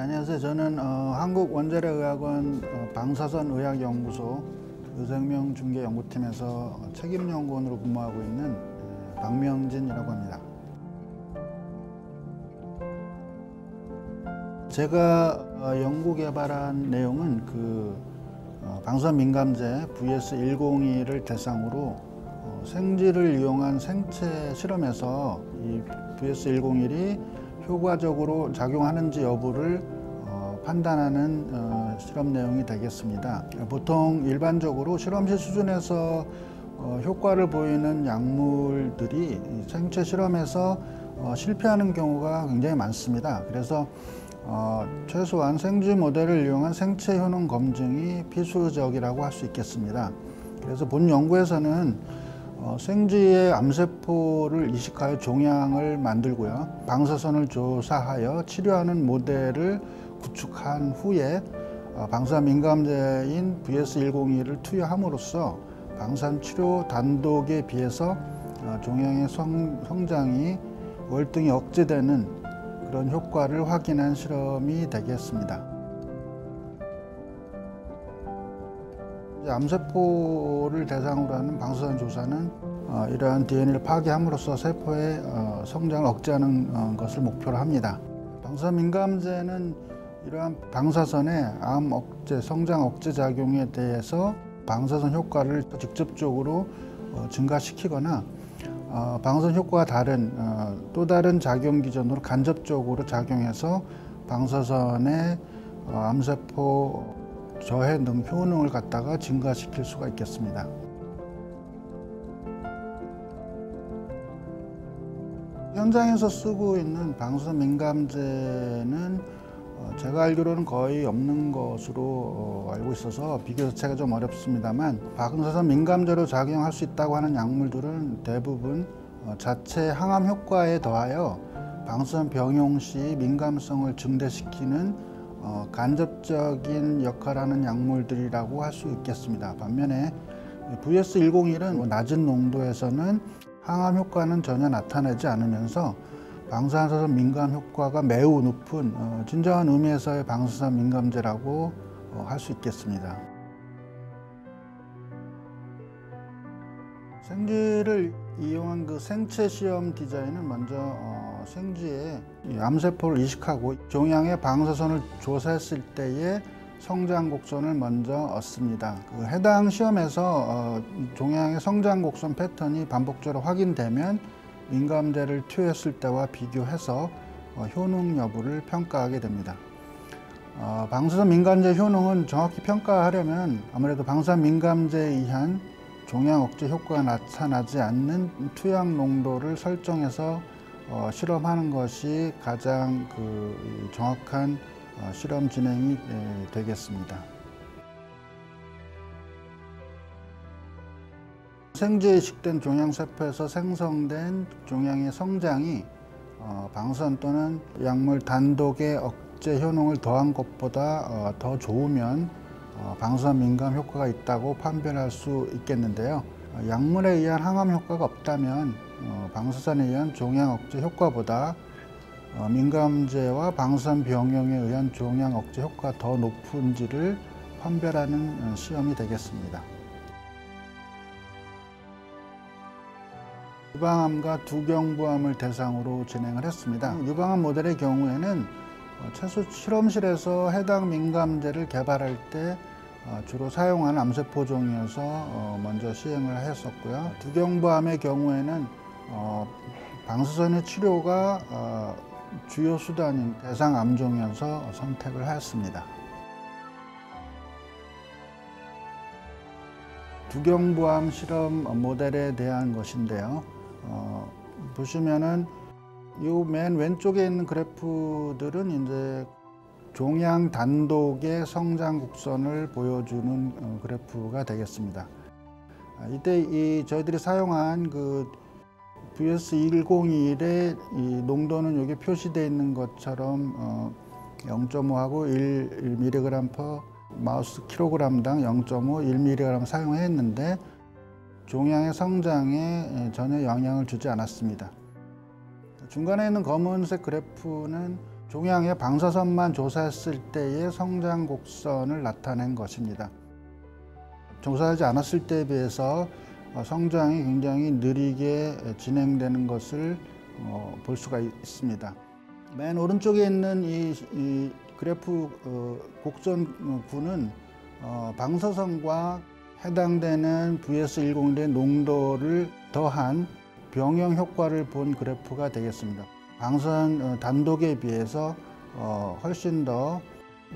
안녕하세요. 저는 한국원자력의학원 방사선의학연구소 의생명중계연구팀에서 책임연구원으로 근무하고 있는 박명진이라고 합니다. 제가 연구 개발한 내용은 방사선 민감제 VS102를 대상으로 생쥐를 이용한 생체 실험에서 이 VS101이 효과적으로 작용하는지 여부를 판단하는 실험 내용이 되겠습니다. 보통 일반적으로 실험실 수준에서 효과를 보이는 약물들이 생체 실험에서 실패하는 경우가 굉장히 많습니다. 그래서 최소한 생쥐 모델을 이용한 생체 효능 검증이 필수적이라고 할 수 있겠습니다. 그래서 본 연구에서는 생쥐의 암세포를 이식하여 종양을 만들고요. 방사선을 조사하여 치료하는 모델을 구축한 후에 방사선 민감제인 VS102를 투여함으로써 방사선 치료 단독에 비해서 종양의 성장이 월등히 억제되는 그런 효과를 확인한 실험이 되겠습니다. 암세포를 대상으로 하는 방사선 조사는 이러한 DNA를 파괴함으로써 세포의 성장을 억제하는 것을 목표로 합니다. 방사선 민감제는 이러한 방사선의 암 억제, 성장 억제 작용에 대해서 방사선 효과를 직접적으로 증가시키거나 방사선 효과와 다른 또 다른 작용 기전으로 간접적으로 작용해서 방사선의 암세포 저해 등 효능을 갖다가 증가시킬 수가 있겠습니다. 현장에서 쓰고 있는 방사선 민감제는 제가 알기로는 거의 없는 것으로 알고 있어서 비교 자체가 좀 어렵습니다만, 방사선 민감제로 작용할 수 있다고 하는 약물들은 대부분 자체 항암 효과에 더하여 방사선 병용 시 민감성을 증대시키는 간접적인 역할하는 약물들이라고 할 수 있겠습니다. 반면에 VS101은 낮은 농도에서는 항암 효과는 전혀 나타나지 않으면서 방사선 민감 효과가 매우 높은 진정한 의미에서의 방사선 민감제라고 할 수 있겠습니다. 생쥐를 이용한 생체 시험 디자인은 먼저 생쥐의 암세포를 이식하고 종양의 방사선을 조사했을 때의 성장 곡선을 먼저 얻습니다. 해당 시험에서 종양의 성장 곡선 패턴이 반복적으로 확인되면 민감제를 투여했을 때와 비교해서 효능 여부를 평가하게 됩니다. 방사선 민감제 효능은 정확히 평가하려면 아무래도 방사선 정밀제에 의한 종양 억제 효과가 나타나지 않는 투약 농도를 설정해서 실험하는 것이 가장 정확한 실험 진행이 되겠습니다. 생쥐에 이식된 종양세포에서 생성된 종양의 성장이 방사선 또는 약물 단독의 억제 효능을 더한 것보다 더 좋으면 방사선 민감 효과가 있다고 판별할 수 있겠는데요. 약물에 의한 항암 효과가 없다면 방사선에 의한 종양 억제 효과보다 민감제와 방사선 병용에 의한 종양 억제 효과가 더 높은지를 판별하는 시험이 되겠습니다. 유방암과 두경부암을 대상으로 진행을 했습니다. 유방암 모델의 경우에는 최소 실험실에서 해당 민감제를 개발할 때 주로 사용하는 암세포 종이어서 먼저 시행을 했었고요. 두경부암의 경우에는 방사선의 치료가 주요 수단인 대상 암종이어서 선택을 하였습니다. 두경부암 실험 모델에 대한 것인데요. 보시면은 이 맨 왼쪽에 있는 그래프들은 이제 종양 단독의 성장 곡선을 보여주는 그래프가 되겠습니다. 이때 저희들이 사용한 VS101의 농도는 여기 표시되어 있는 것처럼 0.5하고 1mg/마우스 kg당 0.5, 1mg 사용했는데 종양의 성장에 전혀 영향을 주지 않았습니다. 중간에 있는 검은색 그래프는 종양의 방사선만 조사했을 때의 성장 곡선을 나타낸 것입니다. 조사하지 않았을 때에 비해서 성장이 굉장히 느리게 진행되는 것을 볼 수가 있습니다. 맨 오른쪽에 있는 이 그래프 곡선구는 방사선과 해당되는 VS101의 농도를 더한 병형 효과를 본 그래프가 되겠습니다. 방사선 단독에 비해서 훨씬 더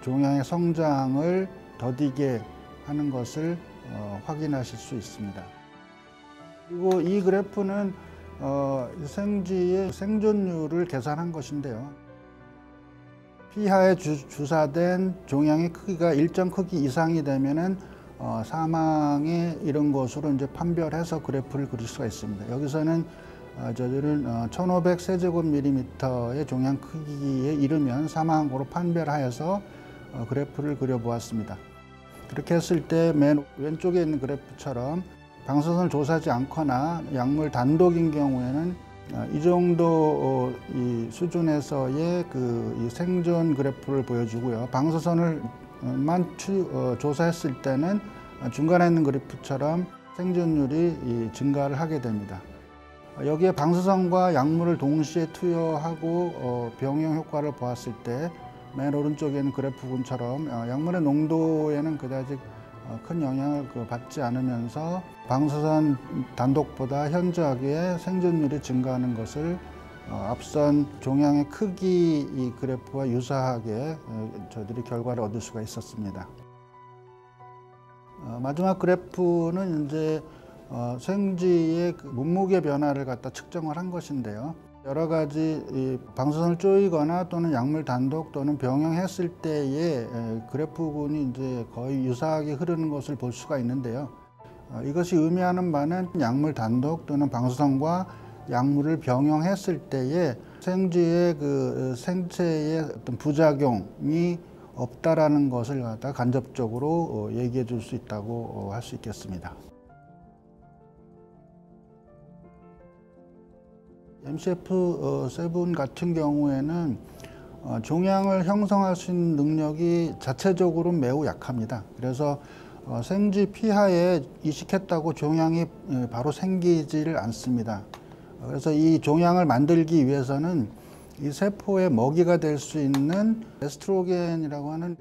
종양의 성장을 더디게 하는 것을 확인하실 수 있습니다. 그리고 이 그래프는 생쥐의 생존율을 계산한 것인데요. 피하에 주사된 종양의 크기가 일정 크기 이상이 되면은 사망에 이른 것으로 이제 판별해서 그래프를 그릴 수가 있습니다. 여기서는 저들은 1500 세제곱밀리미터의 종양 크기에 이르면 사망한 거로 판별하여서 그래프를 그려보았습니다. 그렇게 했을 때 맨 왼쪽에 있는 그래프처럼 방사선을 조사하지 않거나 약물 단독인 경우에는 이 정도 이 수준에서의 이 생존 그래프를 보여주고요. 방사선을만 조사했을 때는 중간에 있는 그래프처럼 생존율이 증가를 하게 됩니다. 여기에 방사선과 약물을 동시에 투여하고 병형 효과를 보았을 때 맨 오른쪽에 있는 그래프군처럼 약물의 농도에는 그다지 큰 영향을 받지 않으면서 방사선 단독보다 현저하게 생존율이 증가하는 것을 앞선 종양의 크기 이 그래프와 유사하게 저희들이 결과를 얻을 수가 있었습니다. 마지막 그래프는 이제 생쥐의 몸무게 변화를 갖다 측정을 한 것인데요. 여러 가지 이 방사선을 쪼이거나 또는 약물 단독 또는 병형했을 때의 그래프군이 이제 거의 유사하게 흐르는 것을 볼 수가 있는데요. 이것이 의미하는 바는 약물 단독 또는 방사선과 약물을 병형했을 때에 생쥐의 그 생체의 어떤 부작용이 없다라는 것을 갖다 간접적으로 얘기해 줄 수 있다고 할 수 있겠습니다. MCF7 같은 경우에는 종양을 형성할 수 있는 능력이 자체적으로 매우 약합니다. 그래서 생쥐 피하에 이식했다고 종양이 바로 생기지를 않습니다. 그래서 이 종양을 만들기 위해서는 이 세포의 먹이가 될 수 있는 에스트로겐이라고 하는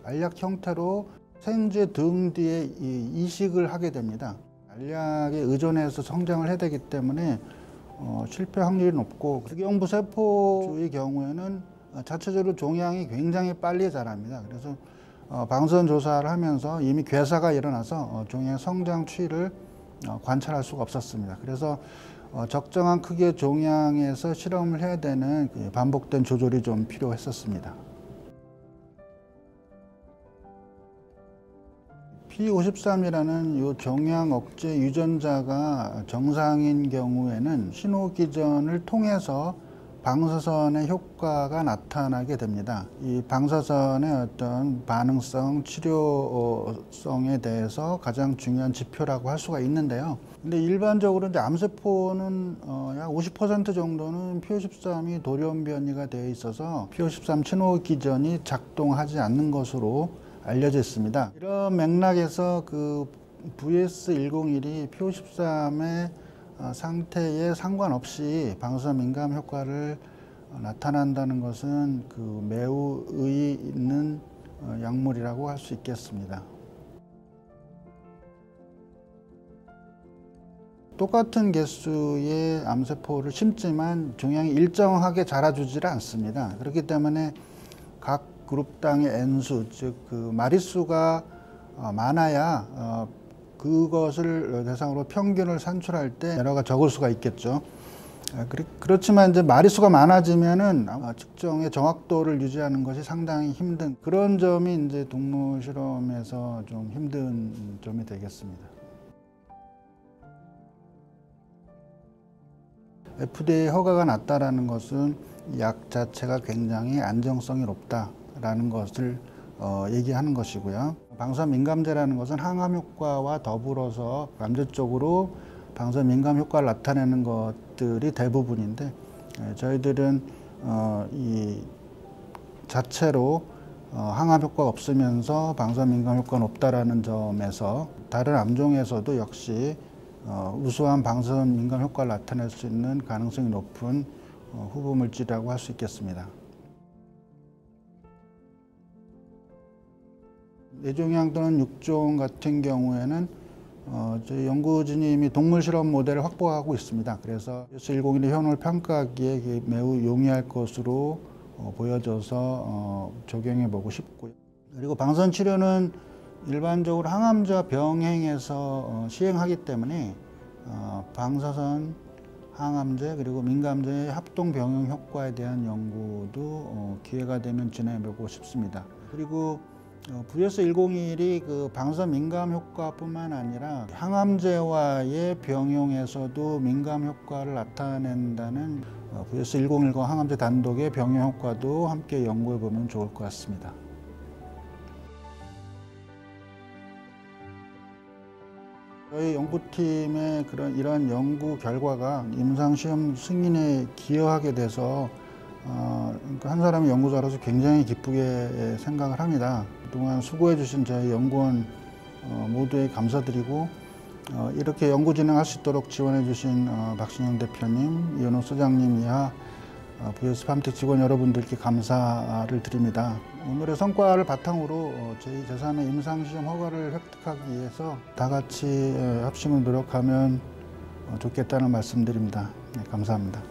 알약 형태로 생쥐의 등 뒤에 이식을 하게 됩니다. 알약에 의존해서 성장을 해야 되기 때문에 실패 확률이 높고, 극영부 세포의 경우에는 자체적으로 종양이 굉장히 빨리 자랍니다. 그래서 방사선 조사를 하면서 이미 괴사가 일어나서 종양의 성장 추이를 관찰할 수가 없었습니다. 그래서 적정한 크기의 종양에서 실험을 해야 되는 반복된 조절이 좀 필요했었습니다. P53이라는 이 종양 억제 유전자가 정상인 경우에는 신호기전을 통해서 방사선의 효과가 나타나게 됩니다. 이 방사선의 어떤 반응성, 치료성에 대해서 가장 중요한 지표라고 할 수가 있는데요. 근데 일반적으로 이제 암세포는 약 50% 정도는 P53이 돌연 변이가 되어 있어서 P53 신호기전이 작동하지 않는 것으로 알려져 있습니다. 이런 맥락에서 그 VS101이 P53의 상태에 상관없이 방사선 민감 효과를 나타난다는 것은 매우 의의 있는 약물이라고 할 수 있겠습니다. 똑같은 개수의 암세포를 심지만 종양이 일정하게 자라주지를 않습니다. 그렇기 때문에 각 그룹당의 N수, 즉 마릿수가 많아야 그것을 대상으로 평균을 산출할 때 에러가 적을 수가 있겠죠. 그렇지만 이제 마릿수가 많아지면은 측정의 정확도를 유지하는 것이 상당히 힘든 그런 점이 이제 동물 실험에서 좀 힘든 점이 되겠습니다. FDA 허가가 났다라는 것은 약 자체가 굉장히 안정성이 높다라는 것을 얘기하는 것이고요. 방사선 민감제라는 것은 항암 효과와 더불어서 간접적으로 방사선 민감 효과를 나타내는 것들이 대부분인데, 저희들은 이 자체로 항암 효과가 없으면서 방사선 민감 효과는 없다라는 점에서 다른 암종에서도 역시 우수한 방사선 민감 효과를 나타낼 수 있는 가능성이 높은 후보 물질이라고 할 수 있겠습니다. 뇌종양 또는 육종 같은 경우에는 저희 연구진이 동물 실험 모델을 확보하고 있습니다. 그래서 PS101의 효능을 평가하기에 매우 용이할 것으로 보여져서 적용해보고 싶고요. 그리고 방사선 치료는 일반적으로 항암제와 병행해서 시행하기 때문에 방사선, 항암제 그리고 민감제의 합동 병용 효과에 대한 연구도 기회가 되면 진행해보고 싶습니다. 그리고 VS101이 그 방사선 민감 효과뿐만 아니라 항암제와의 병용에서도 민감 효과를 나타낸다는 VS101과 항암제 단독의 병용 효과도 함께 연구해 보면 좋을 것 같습니다. 저희 연구팀의 이런 연구 결과가 임상시험 승인에 기여하게 돼서 그러니까 한 사람의 연구자로서 굉장히 기쁘게 생각을 합니다. 그동안 수고해 주신 저희 연구원 모두에 감사드리고 이렇게 연구 진행할 수 있도록 지원해 주신 박신영 대표님, 이현호 소장님 이하 VS 팜텍 직원 여러분들께 감사를 드립니다. 오늘의 성과를 바탕으로 저희 제산의 임상시험 허가를 획득하기 위해서 다 같이 합심을 노력하면 좋겠다는 말씀드립니다. 네, 감사합니다.